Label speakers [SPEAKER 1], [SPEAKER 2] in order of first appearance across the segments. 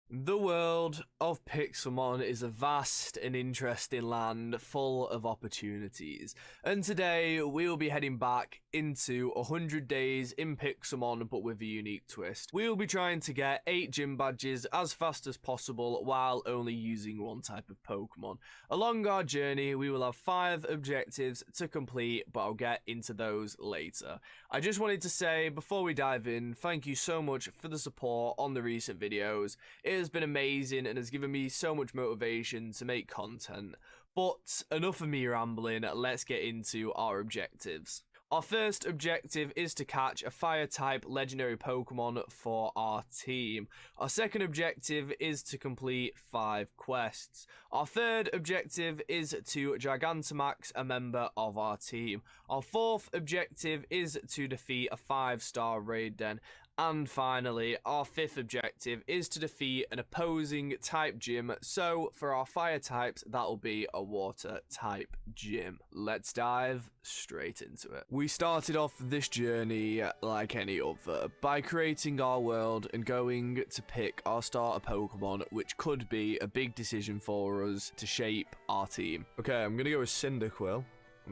[SPEAKER 1] The world of Pixelmon is a vast and interesting land full of opportunities, and today we will be heading back into 100 days in Pixelmon but with a unique twist. We will be trying to get 8 gym badges as fast as possible while only using one type of Pokemon. Along our journey we will have 5 objectives to complete, but I'll get into those later. I just wanted to say before we dive in, thank you so much for the support on the recent videos. It has been amazing and has given me so much motivation to make content. But enough of me rambling, let's get into our objectives. Our first objective is to catch a Fire-type legendary Pokemon for our team. Our second objective is to complete 5 quests. Our third objective is to Gigantamax a member of our team. Our fourth objective is to defeat a 5-star raid den. And finally, our fifth objective is to defeat an opposing type gym. So for our fire types, that'll be a water type gym. Let's dive straight into it. We started off this journey like any other by creating our world and going to pick our starter Pokemon, which could be a big decision for us to shape our team. Okay, I'm gonna go with Cyndaquil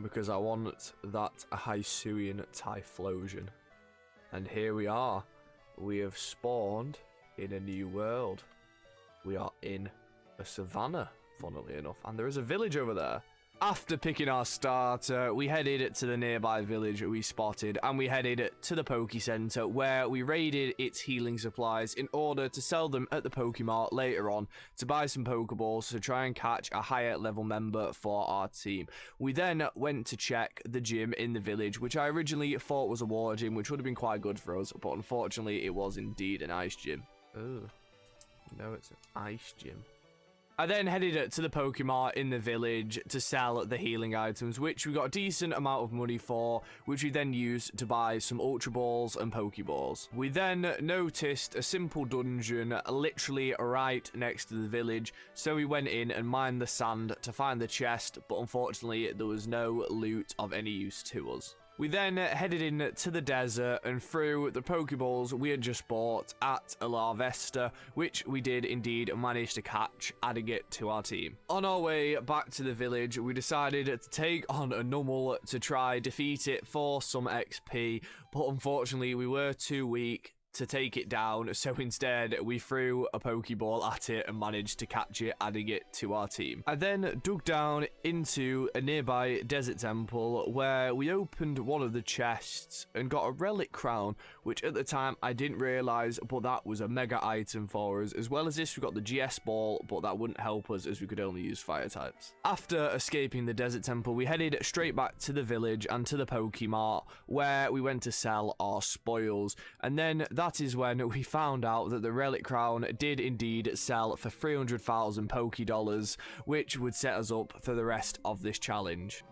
[SPEAKER 1] because I want that Hisuian Typhlosion. And here we are. We have spawned in a new world. We are in a savannah, funnily enough, and there is a village over there. After picking our starter, we headed to the nearby village we spotted, and we headed to the Poke Center, where we raided its healing supplies in order to sell them at the Pokemart later on to buy some Pokeballs to try and catch a higher level member for our team. We then went to check the gym in the village, which I originally thought was a water gym, which would have been quite good for us, but unfortunately it was indeed an ice gym. Oh, no, it's an ice gym. I then headed to the Pokemart in the village to sell the healing items, which we got a decent amount of money for, which we then used to buy some Ultra Balls and Pokeballs. We then noticed a simple dungeon literally right next to the village, so we went in and mined the sand to find the chest, but unfortunately there was no loot of any use to us. We then headed in to the desert and threw the Pokeballs we had just bought at a Larvesta, which we did indeed manage to catch, adding it to our team. On our way back to the village, we decided to take on a Numel to try defeat it for some XP, but unfortunately we were too weak to take it down, so instead we threw a Pokeball at it and managed to catch it, adding it to our team. I then dug down into a nearby desert temple where we opened one of the chests and got a relic crown, which at the time I didn't realize, but that was a mega item for us. As well as this, we got the GS ball, but that wouldn't help us as we could only use fire types. After escaping the desert temple, we headed straight back to the village and to the Pokemart, where we went to sell our spoils, and then that is when we found out that the relic crown did indeed sell for 300,000 Poke Dollars, which would set us up for the rest of this challenge.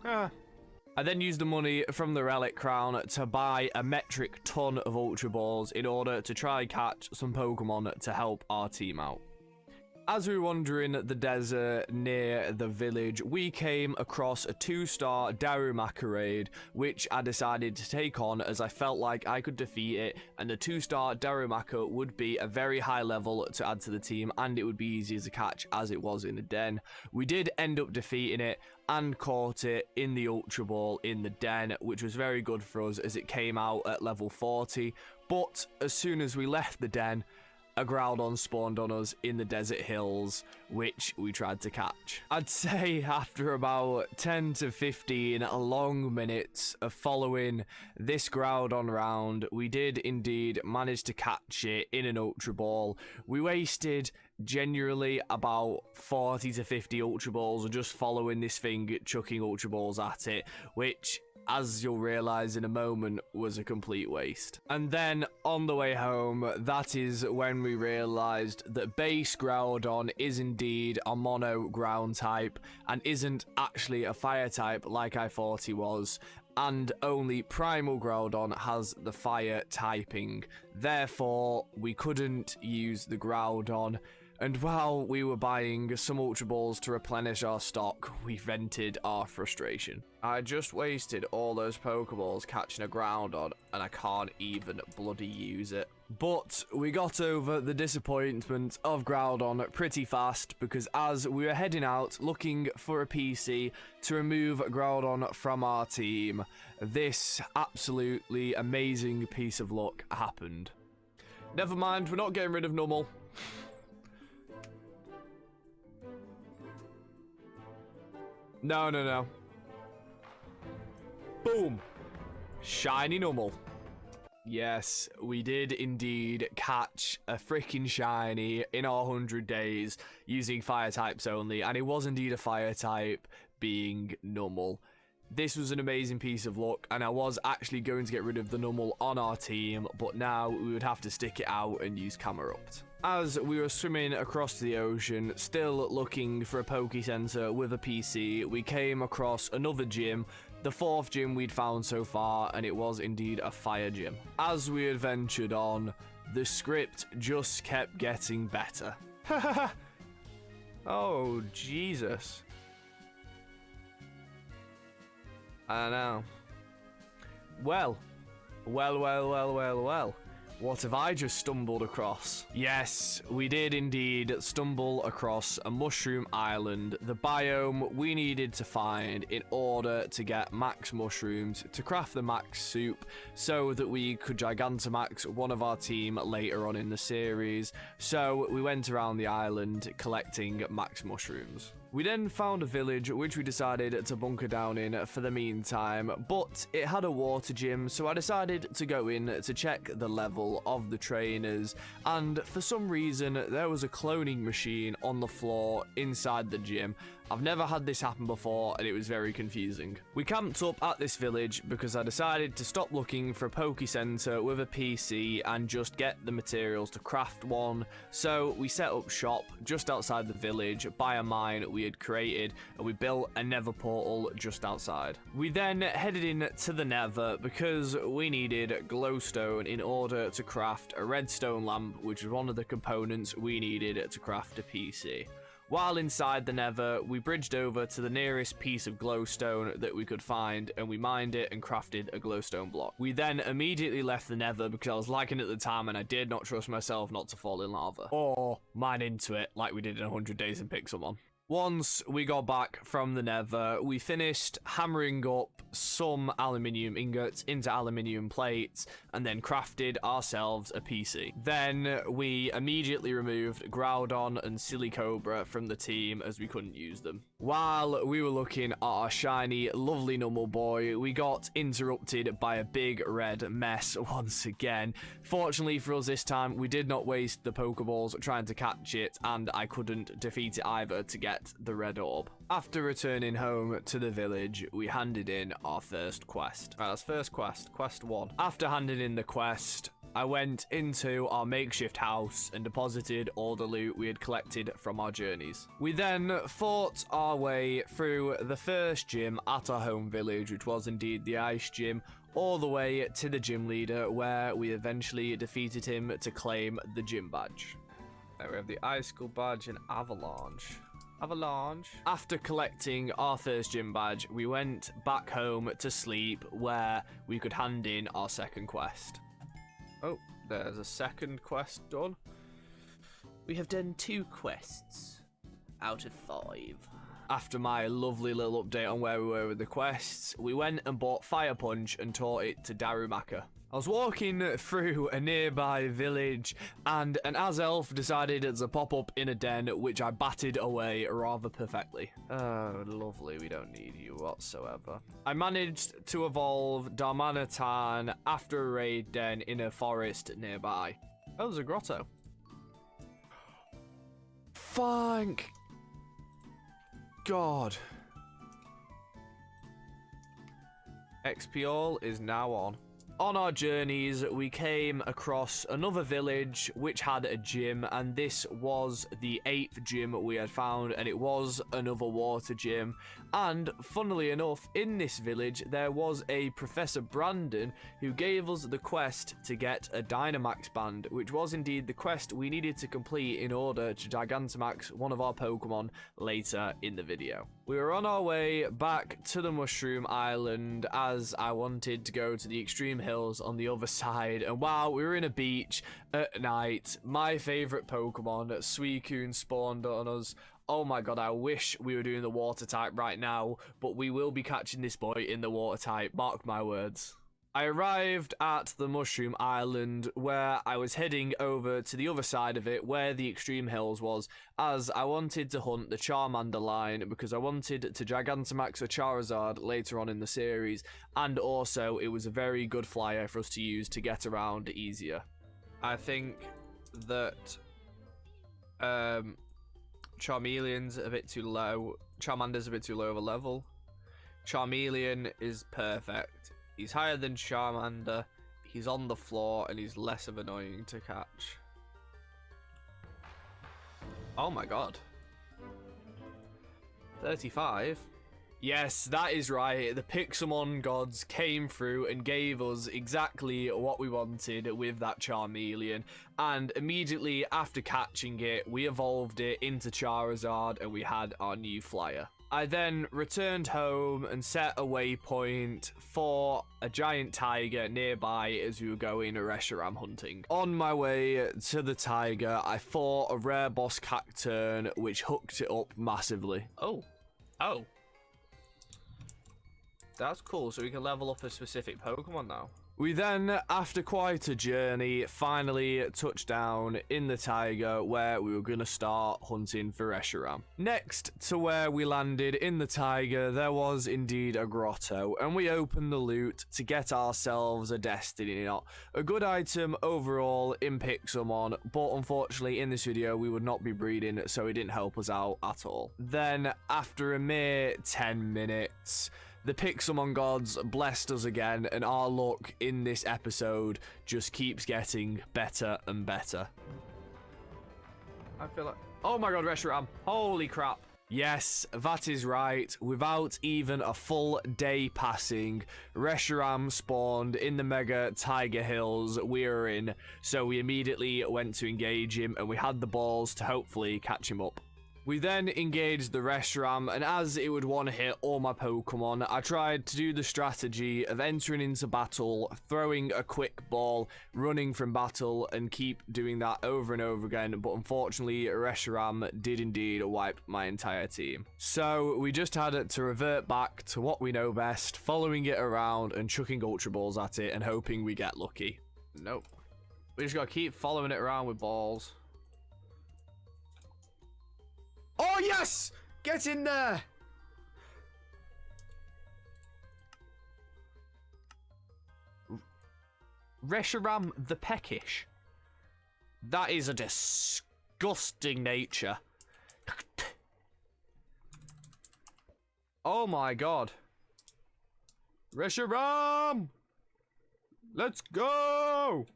[SPEAKER 1] I then used the money from the relic crown to buy a metric ton of Ultra Balls in order to try catch some Pokemon to help our team out. As we were wandering the desert near the village, we came across a 2-star Darumaka raid, which I decided to take on as I felt like I could defeat it, and the 2-star Darumaka would be a very high level to add to the team, and it would be easy to catch as it was in the den. We did end up defeating it and caught it in the Ultra Ball in the den, which was very good for us as it came out at level 40, but as soon as we left the den, a Groudon spawned on us in the desert hills, which we tried to catch. I'd say after about 10 to 15 long minutes of following this Groudon round, we did indeed manage to catch it in an Ultra Ball. We wasted genuinely about 40 to 50 Ultra Balls just following this thing, chucking Ultra Balls at it, which, as you'll realise in a moment, was a complete waste. And then on the way home, that is when we realised that base Groudon is indeed a mono ground type and isn't actually a fire type like I thought he was, and only Primal Groudon has the fire typing. Therefore, we couldn't use the Groudon And while we were buying some Ultra Balls to replenish our stock, we vented our frustration. I just wasted all those Pokeballs catching a Groudon, and I can't even bloody use it. But we got over the disappointment of Groudon pretty fast, because as we were heading out looking for a PC to remove Groudon from our team, this absolutely amazing piece of luck happened. Never mind, we're not getting rid of Numel. No. Boom. Shiny Numel. Yes, we did indeed catch a freaking shiny in our 100 days using fire types only, and it was indeed a fire type, being Numel. This was an amazing piece of luck, and I was actually going to get rid of the Numel on our team, but now we would have to stick it out and use Camerupt. As we were swimming across the ocean, still looking for a Poke Center with a PC, we came across another gym, the 4th gym we'd found so far, and it was indeed a fire gym. As we adventured on, the script just kept getting better. Oh, Jesus. I know. Well. What have I just stumbled across? Yes, we did indeed stumble across a mushroom island, the biome we needed to find in order to get max mushrooms to craft the max soup so that we could Gigantamax one of our team later on in the series. So we went around the island collecting max mushrooms. We then found a village which we decided to bunker down in for the meantime, but it had a water gym, so I decided to go in to check the level of the trainers, and for some reason there was a cloning machine on the floor inside the gym. I've never had this happen before, and it was very confusing. We camped up at this village because I decided to stop looking for a Poke Center with a PC and just get the materials to craft one. So we set up shop just outside the village by a mine we had created, and we built a nether portal just outside. We then headed in to the nether because we needed glowstone in order to craft a redstone lamp, which was one of the components we needed to craft a PC. While inside the nether, we bridged over to the nearest piece of glowstone that we could find, and we mined it and crafted a glowstone block. We then immediately left the nether because I was lagging at the time and I did not trust myself not to fall in lava. Or mine into it like we did in 100 days in Pixelmon. Once we got back from the nether, we finished hammering up some aluminium ingots into aluminium plates and then crafted ourselves a PC. Then we immediately removed Groudon and Silicobra from the team as we couldn't use them. While we were looking at our shiny, lovely Numel boy, we got interrupted by a big red mess once again. Fortunately for us this time, we did not waste the Pokeballs trying to catch it, and I couldn't defeat it either to get the red orb. After returning home to the village, we handed in our first quest. Right, that's first quest, quest 1. After handing in the quest, I went into our makeshift house and deposited all the loot we had collected from our journeys. We then fought our way through the first gym at our home village, which was indeed the ice gym, all the way to the gym leader, where we eventually defeated him to claim the gym badge. There we have the ice school badge and avalanche. After collecting our first gym badge, we went back home to sleep, where we could hand in our second quest. Oh, there's a second quest done. We have done 2 quests out of 5. After my lovely little update on where we were with the quests, we went and bought Fire Punch and taught it to Darumaka. I was walking through a nearby village, and an Azelf decided to pop up in a den, which I batted away rather perfectly. Oh, lovely, we don't need you whatsoever. I managed to evolve Darmanitan after a raid den in a forest nearby. Oh, there's a grotto. Thank God. XP all is now on. on our journeys, we came across another village which had a gym, and this was the 8th gym we had found, and it was another water gym. And funnily enough, in this village there was a Professor Brandon who gave us the quest to get a Dynamax band, which was indeed the quest we needed to complete in order to Gigantamax one of our Pokemon later in the video. We were on our way back to the Mushroom Island as I wanted to go to the extreme hills on the other side, and while we were in a beach at night, my favourite Pokemon, Suicune, spawned on us. Oh my god, I wish we were doing the water type right now, but we will be catching this boy in the water type, mark my words. I arrived at the Mushroom Island where I was heading over to the other side of it where the extreme hills was, as I wanted to hunt the Charmander line because I wanted to Gigantamax a Charizard later on in the series, and also it was a very good flyer for us to use to get around easier. I think that Charmeleon's a bit too low. Charmander's a bit too low of a level. Charmeleon is perfect. He's higher than Charmander, he's on the floor, and he's less of annoying to catch. Oh my god. 35? Yes, that is right. The Pixelmon gods came through and gave us exactly what we wanted with that Charmeleon. And immediately after catching it, we evolved it into Charizard and we had our new flyer. I then returned home and set a waypoint for a giant tiger nearby as we were going Reshiram hunting. On my way to the tiger, I fought a rare boss Cacturn, which hooked it up massively. Oh. That's cool, so we can level up a specific Pokemon now. We then, after quite a journey, finally touched down in the Taiga where we were going to start hunting for Reshiram. Next to where we landed in the Taiga, there was indeed a grotto, and we opened the loot to get ourselves a Destiny Knot. A good item overall in Pixelmon, but unfortunately in this video we would not be breeding, so it didn't help us out at all. Then, after a mere 10 minutes... the Pixelmon gods blessed us again, and our luck in this episode just keeps getting better and better. I feel like... oh my god, Reshiram. Holy crap. Yes, that is right. Without even a full day passing, Reshiram spawned in the Mega Tiger Hills we were in, so we immediately went to engage him, and we had the balls to hopefully catch him up. We then engaged the Reshiram, and as it would want to hit all my Pokemon, I tried to do the strategy of entering into battle, throwing a quick ball, running from battle, and keep doing that over and over again, but unfortunately Reshiram did indeed wipe my entire team. So we just had to revert back to what we know best, following it around and chucking Ultra Balls at it and hoping we get lucky. Nope. We just gotta keep following it around with balls. Oh, yes! Get in there! Reshiram the Peckish. That is a disgusting nature. Oh my god. Reshiram! Let's go!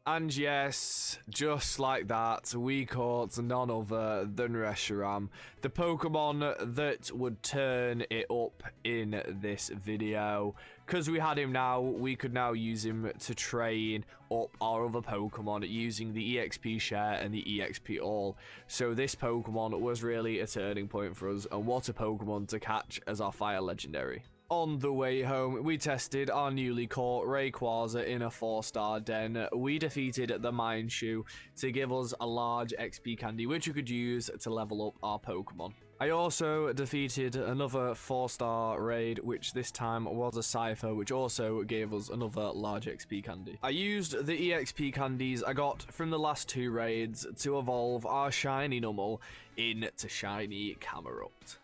[SPEAKER 1] And yes, just like that, we caught none other than Reshiram, the Pokemon that would turn it up in this video. Because we had him now, we could now use him to train up our other Pokemon using the EXP share and the EXP all. So this Pokemon was really a turning point for us, and what a Pokemon to catch as our Fire Legendary. On the way home, we tested our newly caught Rayquaza in a 4-star den. We defeated the Mineshoe to give us a large XP candy, which we could use to level up our Pokemon. I also defeated another 4-star raid, which this time was a Cypher, which also gave us another large XP candy. I used the EXP candies I got from the last 2 raids to evolve our shiny Numel into shiny Camerupt.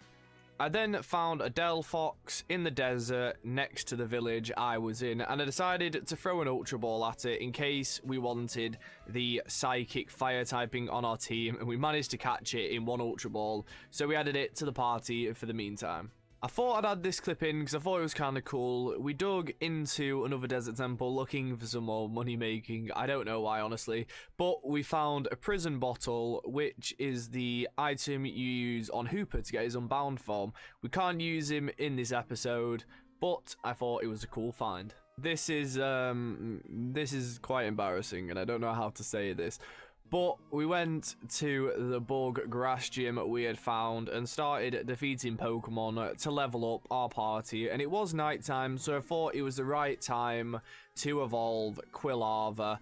[SPEAKER 1] I then found a Delphox in the desert next to the village I was in, and I decided to throw an Ultra Ball at it in case we wanted the Psychic Fire typing on our team, and we managed to catch it in 1 Ultra Ball, so we added it to the party for the meantime. I thought I'd add this clip in because I thought it was kind of cool. We dug into another desert temple looking for some more money making. I don't know why, honestly. But we found a prison bottle, which is the item you use on Hooper to get his unbound form. We can't use him in this episode, but I thought it was a cool find. This is quite embarrassing, and I don't know how to say this. But we went to the bug grass gym we had found and started defeating Pokemon to level up our party. And it was nighttime, so I thought it was the right time to evolve Quilava,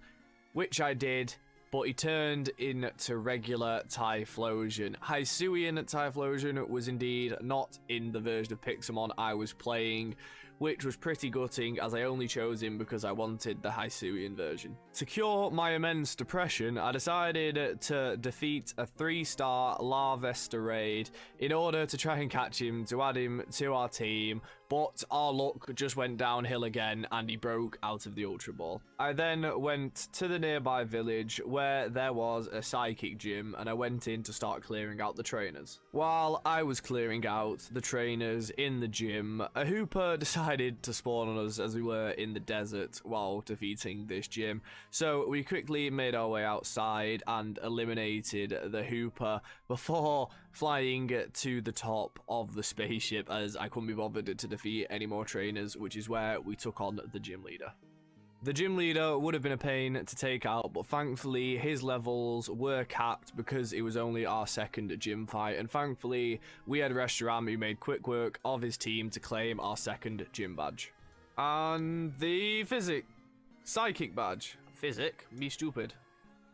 [SPEAKER 1] which I did. But he turned into regular Typhlosion. Hisuian Typhlosion was indeed not in the version of Pixelmon I was playing, which was pretty gutting as I only chose him because I wanted the Hisuian version. To cure my immense depression, I decided to defeat a 3-star Larvesta raid in order to try and catch him to add him to our team, but our luck just went downhill again and he broke out of the Ultra Ball. I then went to the nearby village where there was a psychic gym and I went in to start clearing out the trainers. While I was clearing out the trainers in the gym, a Hooper decided to spawn on us as we were in the desert while defeating this gym. So we quickly made our way outside and eliminated the Hooper before flying to the top of the spaceship as I couldn't be bothered to defeat any more trainers, which is where we took on the gym leader. The gym leader would have been a pain to take out, but thankfully his levels were capped because it was only our second gym fight, and thankfully we had Reshiram who made quick work of his team to claim our second gym badge. And the psychic badge. Me stupid.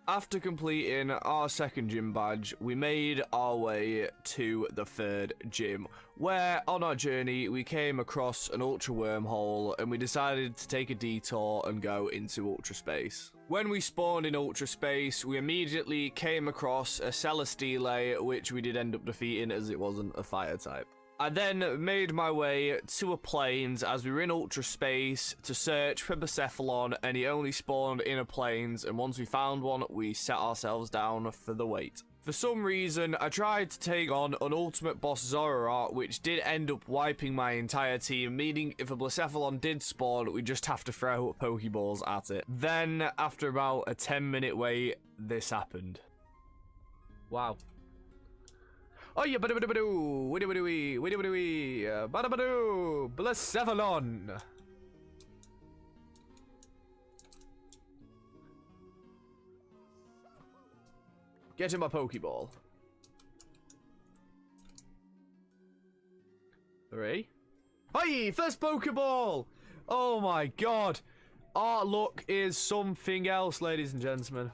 [SPEAKER 1] After completing our second gym badge, we made our way to the third gym, where on our journey we came across an ultra wormhole and we decided to take a detour and go into ultra space. When we spawned in ultra space, we immediately came across a Celesteela, which we did end up defeating as it wasn't a fire type. I then made my way to a plains as we were in ultra space to search for Blacephalon, and he only spawned in a plains, and once we found one we set ourselves down for the wait. For some reason I tried to take on an ultimate boss Zorora, which did end up wiping my entire team, meaning if a Blacephalon did spawn we just have to throw Pokeballs at it. Then after about a 10-minute wait, this happened. Wow. Oh yeah, badabadoo, widdy badabadoo, Blacephalon. Get in my Pokeball. 3. Hey, first Pokeball! Oh my god. Our luck is something else, ladies and gentlemen.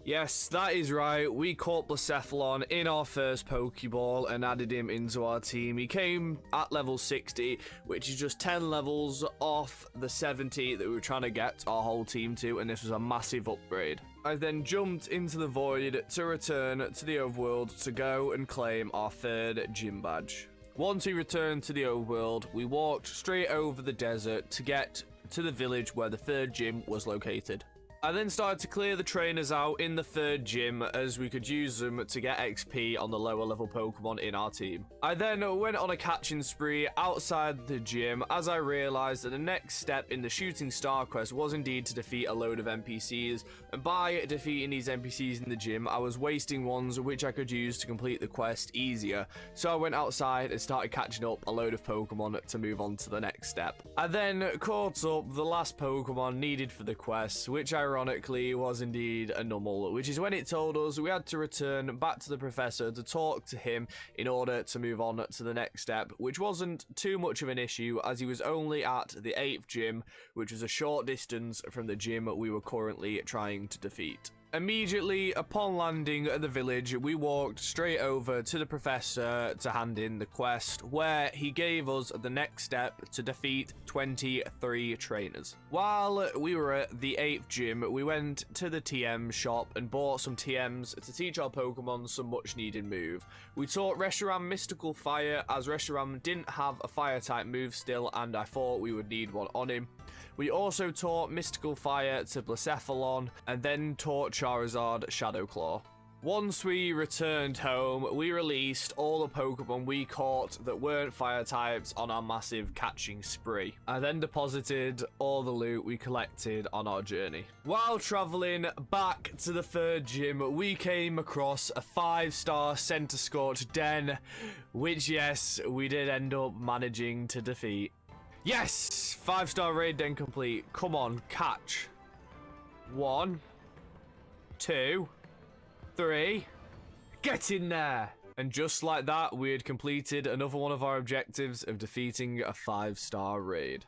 [SPEAKER 1] Yes, that is right. We caught Blacephalon in our first Pokeball and added him into our team. He came at level 60, which is just 10 levels off the 70 that we were trying to get our whole team to, and this was a massive upgrade. I then jumped into the void to return to the overworld to go and claim our third gym badge. Once we returned to the overworld, we walked straight over the desert to get to the village where the third gym was located. I then started to clear the trainers out in the third gym as we could use them to get XP on the lower level Pokemon in our team. I then went on a catching spree outside the gym as I realized that the next step in the Shooting Star quest was indeed to defeat a load of NPCs, and by defeating these NPCs in the gym I was wasting ones which I could use to complete the quest easier. So I went outside and started catching up a load of Pokemon to move on to the next step. I then caught up the last Pokemon needed for the quest, which ironically was indeed a Numel, which is when it told us we had to return back to the professor to talk to him in order to move on to the next step, which wasn't too much of an issue as he was only at the 8th gym, which was a short distance from the gym we were currently trying to defeat. Immediately upon landing at the village, we walked straight over to the professor to hand in the quest, where he gave us the next step to defeat 23 trainers. While we were at the 8th gym, we went to the TM shop and bought some TMs to teach our Pokemon some much needed move. We taught Reshiram Mystical Fire as Reshiram didn't have a fire type move still, and I thought we would need one on him. We also taught Mystical Fire to Blacephalon and then taught Charizard Shadow Claw. Once we returned home, we released all the Pokemon we caught that weren't fire types on our massive catching spree. I then deposited all the loot we collected on our journey. While traveling back to the third gym, we came across a 5-star Center Scorch den, which yes, we did end up managing to defeat. Yes! 5-star raid den complete. Come on, catch. 1, 2, 3, get in there! And just like that, we had completed another one of our objectives of defeating a 5-star raid.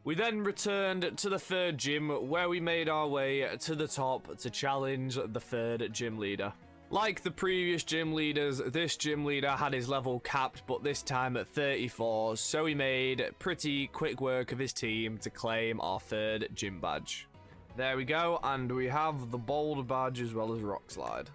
[SPEAKER 1] We then returned to the third gym, where we made our way to the top to challenge the third gym leader. Like the previous gym leaders, this gym leader had his level capped, but this time at 34, so he made pretty quick work of his team to claim our third gym badge. There we go, and we have the boulder badge as well as rock slide.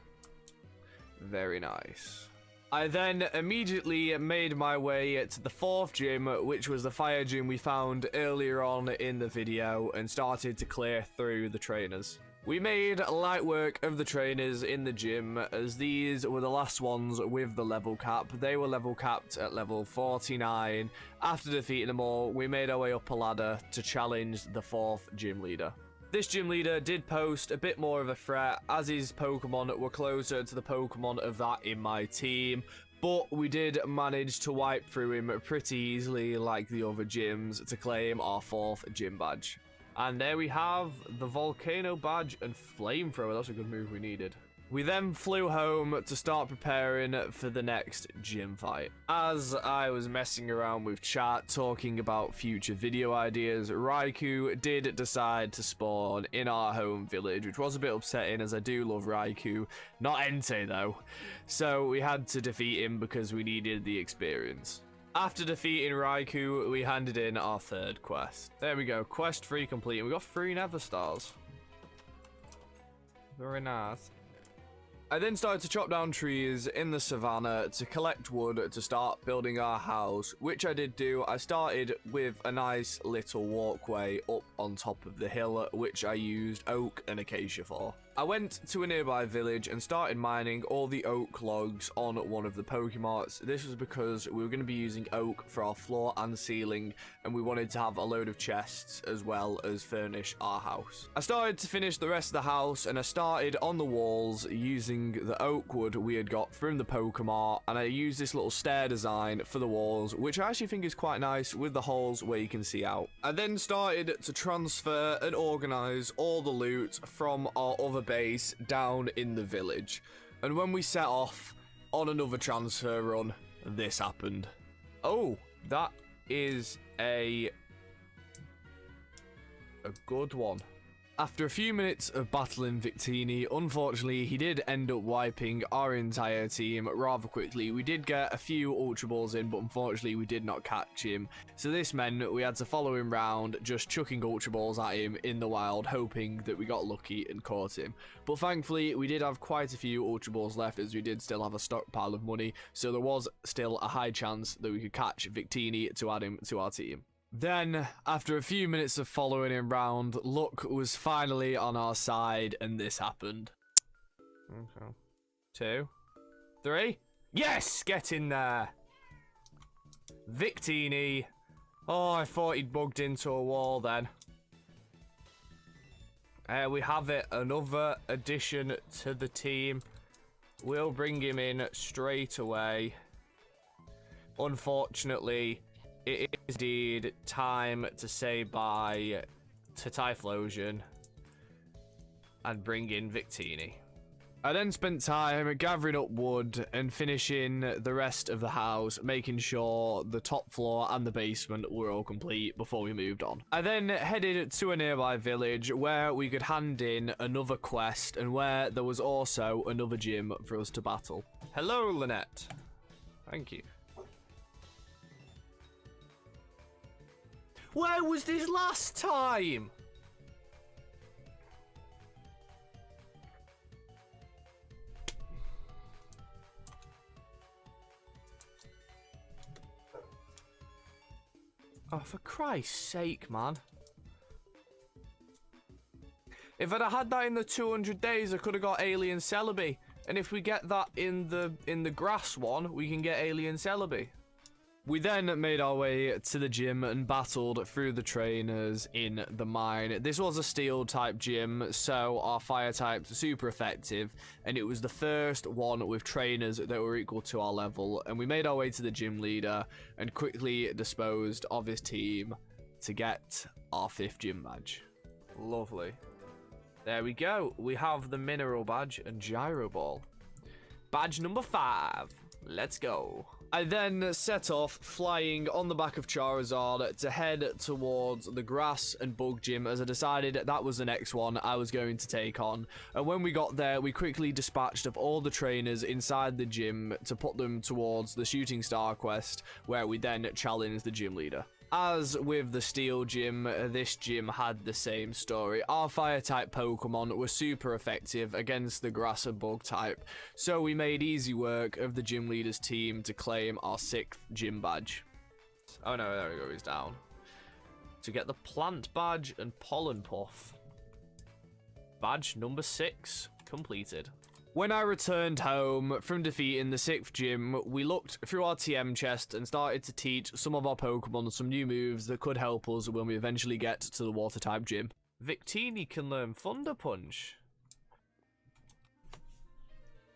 [SPEAKER 1] Very nice. I then immediately made my way to the fourth gym, which was the fire gym we found earlier on in the video, and started to clear through the trainers. We made light work of the trainers in the gym, as these were the last ones with the level cap. They were level capped at level 49. After defeating them all, we made our way up a ladder to challenge the fourth gym leader. This gym leader did post a bit more of a threat, as his Pokemon were closer to the Pokemon of that in my team, but we did manage to wipe through him pretty easily like the other gyms to claim our fourth gym badge. And there we have the Volcano badge and Flamethrower. That's a good move we needed. We then flew home to start preparing for the next gym fight. As I was messing around with chat talking about future video ideas, Raikou did decide to spawn in our home village, which was a bit upsetting as I do love Raikou. Not Entei though. So we had to defeat him because we needed the experience. After defeating Raikou, we handed in our third quest. There we go, quest 3 complete. We got 3 Nether Stars. Very nice. I then started to chop down trees in the savannah to collect wood to start building our house, which I did do. I started with a nice little walkway up on top of the hill, which I used oak and acacia for. I went to a nearby village and started mining all the oak logs on one of the Pokemots. This was because we were going to be using oak for our floor and ceiling, and we wanted to have a load of chests as well as furnish our house. I started to finish the rest of the house, and I started on the walls using the oak wood we had got from the Pokemon, and I used this little stair design for the walls, which I actually think is quite nice with the holes where you can see out. I then started to transfer and organize all the loot from our other base down in the village, and when we set off on another transfer run, this happened. Oh, that is a good one. After a few minutes of battling Victini, unfortunately he did end up wiping our entire team rather quickly. We did get a few Ultra Balls in, but unfortunately we did not catch him. So this meant we had to follow him round, just chucking Ultra Balls at him in the wild, hoping that we got lucky and caught him. But thankfully we did have quite a few Ultra Balls left, as we did still have a stockpile of money, so there was still a high chance that we could catch Victini to add him to our team. Then, after a few minutes of following him round, luck was finally on our side, and this happened. Okay. 2, 3. Yes! Get in there! Victini. Oh, I thought he'd bugged into a wall then. We have it. Another addition to the team. We'll bring him in straight away. Unfortunately, it is indeed time to say bye to Typhlosion and bring in Victini. I then spent time gathering up wood and finishing the rest of the house, making sure the top floor and the basement were all complete before we moved on. I then headed to a nearby village where we could hand in another quest and where there was also another gym for us to battle. Hello, Lynette. Thank you. Where was this last time? Oh, for Christ's sake, man. If I'd have had that in the 200 days, I could have got Alien Celebi. And if we get that in the grass one, we can get Alien Celebi. We then made our way to the gym and battled through the trainers in the mine. This was a steel type gym, so our fire types are super effective, and it was the first one with trainers that were equal to our level, and we made our way to the gym leader and quickly disposed of his team to get our 5th gym badge. Lovely. There we go. We have the mineral badge and gyro ball. Badge number 5. Let's go. I then set off flying on the back of Charizard to head towards the grass and bug gym, as I decided that was the next one I was going to take on. And when we got there, we quickly dispatched of all the trainers inside the gym to put them towards the shooting star quest, where we then challenged the gym leader. As with the steel gym, this gym had the same story. Our fire type Pokemon were super effective against the grass and bug type, so we made easy work of the gym leader's team to claim our 6th gym badge. Oh no, there we go, he's down. To get the plant badge and pollen puff. Badge number 6 completed. When I returned home from defeating the 6th gym, we looked through our TM chest and started to teach some of our Pokemon some new moves that could help us when we eventually get to the water type gym. Victini can learn Thunder Punch.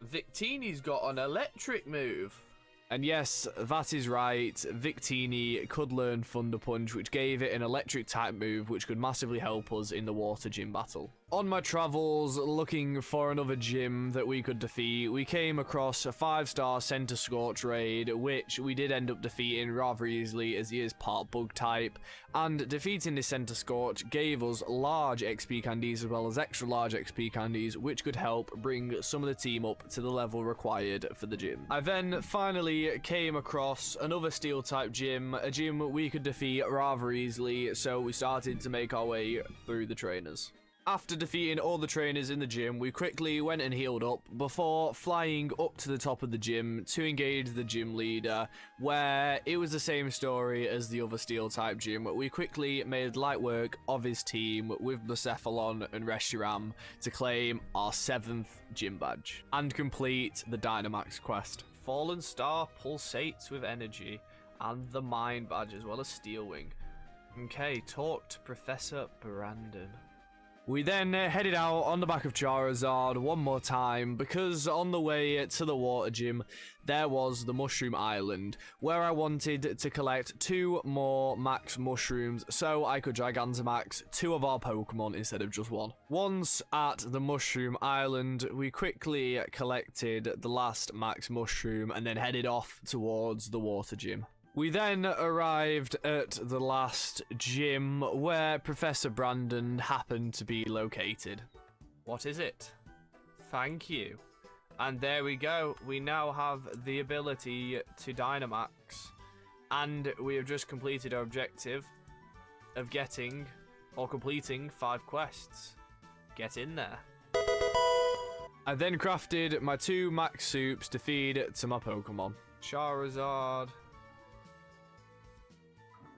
[SPEAKER 1] Victini's got an electric move. And yes, that is right, Victini could learn Thunder Punch, which gave it an electric type move which could massively help us in the water gym battle. On my travels, looking for another gym that we could defeat, we came across a 5-star Center Scorch raid, which we did end up defeating rather easily as he is part bug type, and defeating this Center Scorch gave us large XP candies as well as extra large XP candies, which could help bring some of the team up to the level required for the gym. I then finally came across another steel type gym, a gym we could defeat rather easily, so we started to make our way through the trainers. After defeating all the trainers in the gym, we quickly went and healed up before flying up to the top of the gym to engage the gym leader, where it was the same story as the other steel type gym. We quickly made light work of his team with Blacephalon and Reshiram to claim our 7th gym badge and complete the Dynamax quest. Fallen Star pulsates with energy and the Mind badge as well as Steel Wing. Okay, talk to Professor Brandon. We then headed out on the back of Charizard one more time because on the way to the water gym there was the Mushroom Island where I wanted to collect 2 more max mushrooms so I could Gigantamax 2 of our Pokemon instead of just 1. Once at the Mushroom Island, we quickly collected the last max mushroom and then headed off towards the water gym. We then arrived at the last gym where Professor Brandon happened to be located. What is it? Thank you. And there we go. We now have the ability to Dynamax. And we have just completed our objective of getting or completing 5 quests. Get in there. I then crafted my 2 max soups to feed to my Pokemon. Charizard.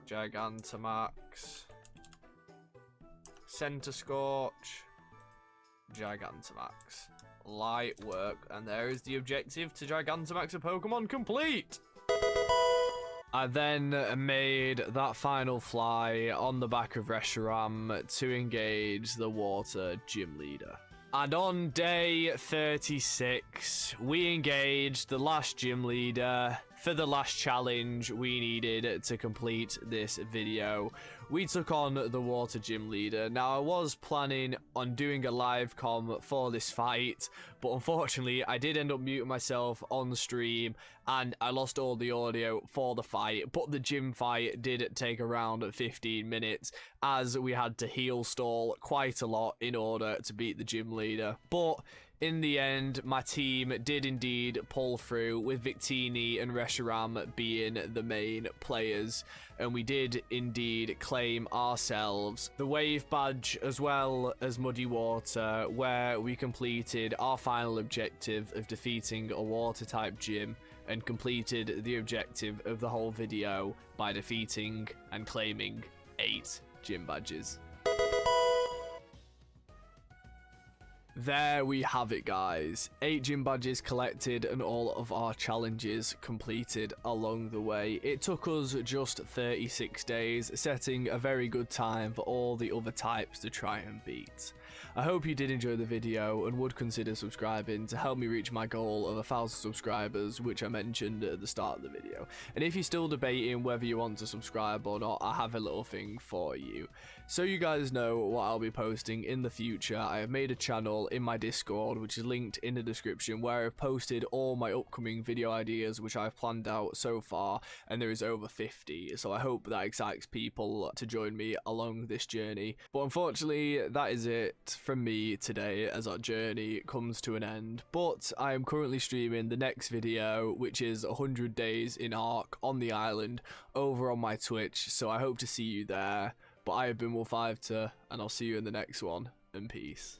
[SPEAKER 1] Gigantamax, Center Scorch, Gigantamax. Light work, and there is the objective to Gigantamax a Pokemon complete! I then made that final fly on the back of Reshiram to engage the water gym leader. And on day 36, we engaged the last gym leader for the last challenge we needed to complete this video. We took on the water gym leader. Now, I was planning on doing a live comm for this fight, but unfortunately, I did end up muting myself on stream, and I lost all the audio for the fight, but the gym fight did take around 15 minutes, as we had to heal stall quite a lot in order to beat the gym leader. But in the end, my team did indeed pull through, with Victini and Reshiram being the main players, and we did indeed claim ourselves the Wave badge as well as Muddy Water, where we completed our final objective of defeating a water type gym and completed the objective of the whole video by defeating and claiming 8 gym badges. There we have it, guys. 8 gym badges collected and all of our challenges completed along the way. It took us just 36 days, setting a very good time for all the other types to try and beat. I hope you did enjoy the video and would consider subscribing to help me reach my goal of 1,000 subscribers, which I mentioned at the start of the video. And if you're still debating whether you want to subscribe or not, I have a little thing for you. So you guys know what I'll be posting in the future. I have made a channel in my Discord, which is linked in the description, where I've posted all my upcoming video ideas which I've planned out so far, and there is over 50, so I hope that excites people to join me along this journey. But unfortunately, that is it from me today, as our journey comes to an end. But I am currently streaming the next video, which is 100 days in Ark on the island, over on my Twitch, so I hope to see you there. But I have been Wolf5ter, and I'll see you in the next one, and peace.